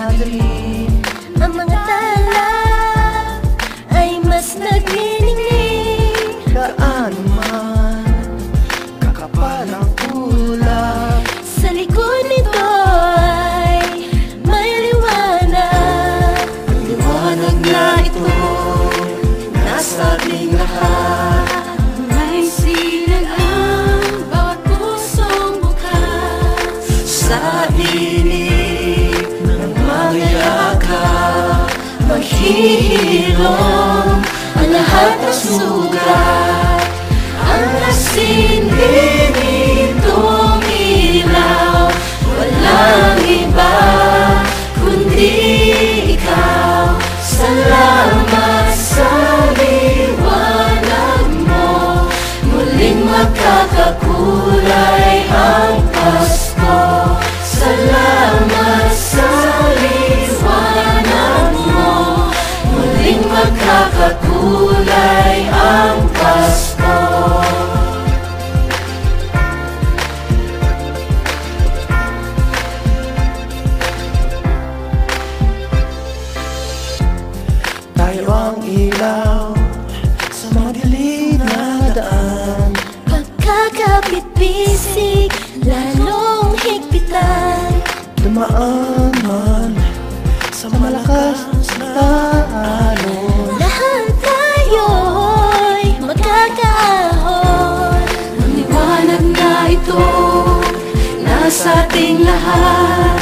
madali. Ang mga tala ay mas nagniningning. Gaano man kakapal ang ulap, Sa likod nito ay may liwanag. ang liwanag na ito nasa ating lahat. May sinag ang bawat pusong bukas. Sa inip ng mga yakap, maghihilom ang lahat ng sugat. Ang nasindi nitong ilaw, walang iba kundi ikaw. Salamat sa liwanag mo, muling makakakulay ang Pasko. Salamat sa liwanag mo, muling makakakulay ang Pasko. Tayo ang ilaw sa madilim na daan. Pagkakapit-bisig, lalong higpitan. Dumaan man sa malakas na alon. Lahat tayo'y magkakaahon. Ang liwanag na ito nasa ating lahat.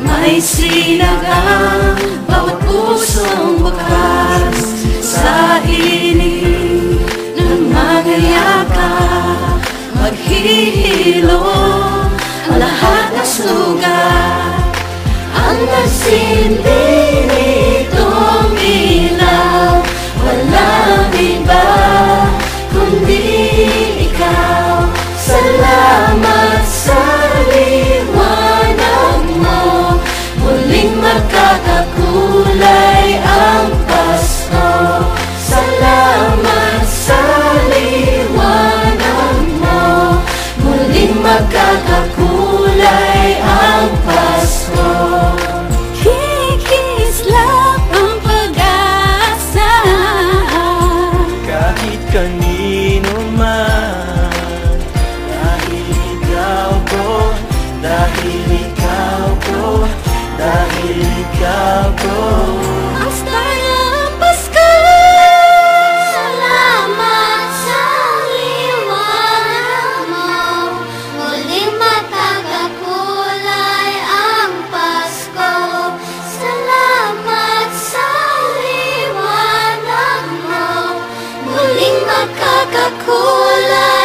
May sinag ang bawat pusong bukas. Sa inip ng mga yakap, maghihilom ang lahat ng sugat. Ang nagsindi nitong ilaw, walang iba kundi ikaw. Salamat sa liwanag mo, muling makakakulay ang Pasko. Salamat sa liwanag mo, muling magkakakulay ang Pasko. Kikislap ang pag-asa. Kahit kanino man, dahil ikaw ko, dahil ikaw ko, dahil ikaw ko. Hasta ang Pasko. Salamat sa liwanag mo, muling makakakulay ang Pasko. Salamat sa liwanag mo, muling makakakulay